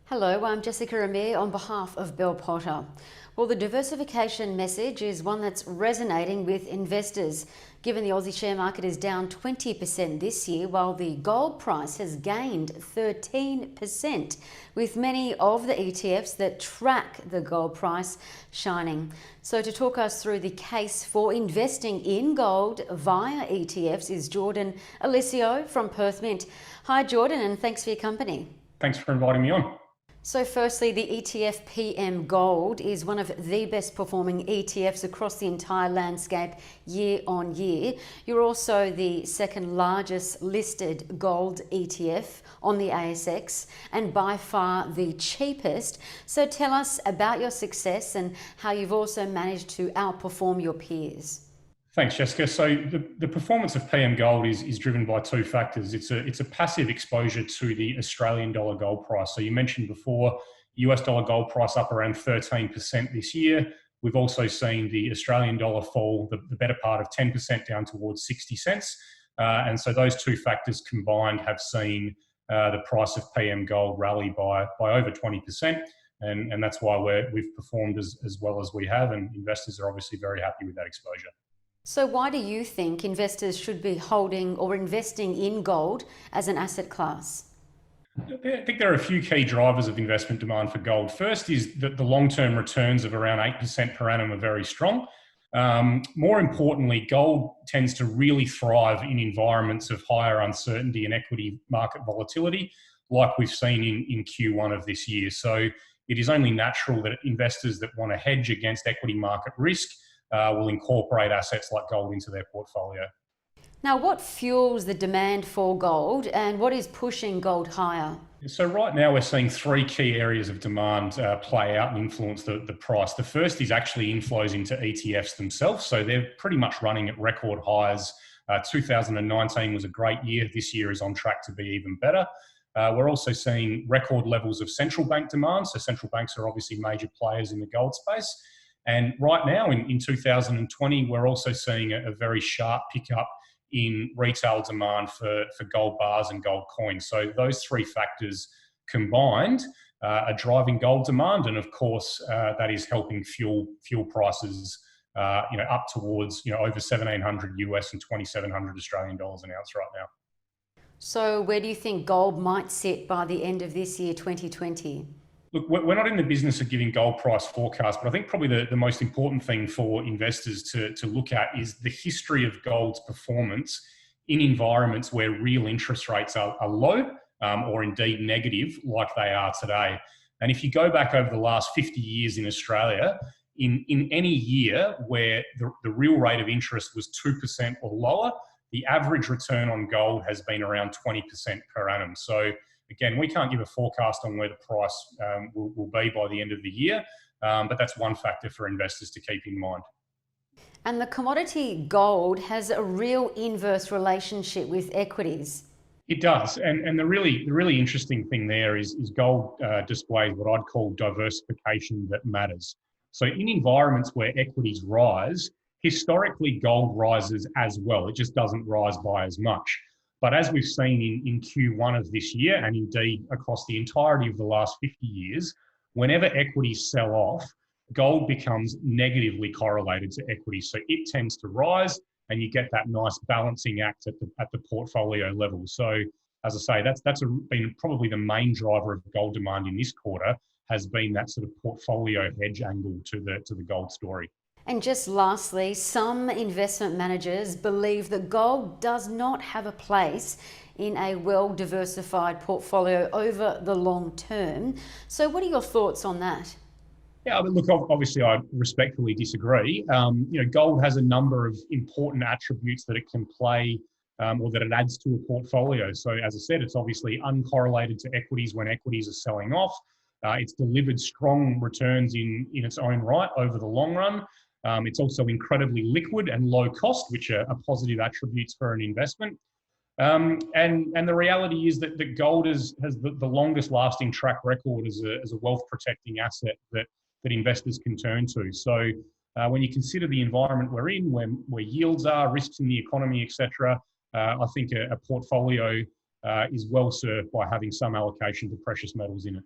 Hello, I'm Jessica Amir on behalf of Bell Potter. Well, the diversification message is one that's resonating with investors, given the Aussie share market is down 20% this year, while the gold price has gained 13%, with many of the ETFs that track the gold price shining. So to talk us through the case for investing in gold via ETFs is Jordan Eliseo from Perth Mint. Hi Jordan, and thanks for your company. Thanks for inviting me on. So firstly, the ETF PMGOLD is one of the best performing ETFs across the entire landscape year on year. You're also the second largest listed gold ETF on the ASX and by far the cheapest. So tell us about your success and how you've also managed to outperform your peers. Thanks, Jessica. So the performance of PM Gold is driven by two factors. It's a passive exposure to the Australian dollar gold price. So you mentioned before, US dollar gold price up around 13% this year. We've also seen the Australian dollar fall the better part of 10% down towards 60 cents. And so those two factors combined have seen the price of PM Gold rally by over 20%. And that's why we've performed as well as we have. And investors are obviously very happy with that exposure. So why do you think investors should be holding or investing in gold as an asset class? I think there are a few key drivers of investment demand for gold. First is that the long-term returns of around 8% per annum are very strong. More importantly, gold tends to really thrive in environments of higher uncertainty and equity market volatility, like we've seen in Q1 of this year. So it is only natural that investors that want to hedge against equity market risk will incorporate assets like gold into their portfolio. Now, what fuels the demand for gold and what is pushing gold higher? So right now we're seeing three key areas of demand play out and influence the price. The first is actually inflows into ETFs themselves. So they're pretty much running at record highs. 2019 was a great year. This year is on track to be even better. We're also seeing record levels of central bank demand. So central banks are obviously major players in the gold space. And right now in 2020, we're also seeing a very sharp pickup in retail demand for gold bars and gold coins. So those three factors combined are driving gold demand. And of course, that is helping fuel prices up towards over 1,700 US and 2,700 Australian dollars an ounce right now. So where do you think gold might sit by the end of this year, 2020? Look, we're not in the business of giving gold price forecasts, but I think probably the most important thing for investors to look at is the history of gold's performance in environments where real interest rates are low or indeed negative like they are today. And if you go back over the last 50 years in Australia, in any year where the real rate of interest was 2% or lower, the average return on gold has been around 20% per annum. So again, we can't give a forecast on where the price will be by the end of the year, but that's one factor for investors to keep in mind. And the commodity gold has a real inverse relationship with equities. It does, and the really interesting thing there is gold displays what I'd call diversification that matters. So in environments where equities rise, historically gold rises as well. It just doesn't rise by as much. But as we've seen in Q1 of this year, and indeed across the entirety of the last 50 years, whenever equities sell off, gold becomes negatively correlated to equities. So it tends to rise, and you get that nice balancing act at the portfolio level. So as I say, that's been probably the main driver of gold demand in this quarter, has been that sort of portfolio hedge angle to the gold story. And just lastly, some investment managers believe that gold does not have a place in a well-diversified portfolio over the long term. So what are your thoughts on that? Yeah, I mean, look, obviously I respectfully disagree. Gold has a number of important attributes that it can play or that it adds to a portfolio. So as I said, it's obviously uncorrelated to equities when equities are selling off. It's delivered strong returns in its own right over the long run. It's also incredibly liquid and low cost, which are positive attributes for an investment. And the reality is that gold has the longest lasting track record as a wealth protecting asset that investors can turn to. So when you consider the environment we're in, where yields are, risks in the economy, etc., I think a portfolio is well served by having some allocation to precious metals in it.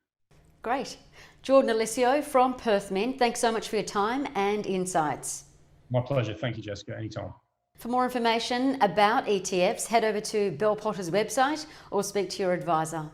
Great. Jordan Eliseo from Perth Mint, thanks so much for your time and insights. My pleasure. Thank you, Jessica. Anytime. For more information about ETFs, head over to Bell Potter's website or speak to your advisor.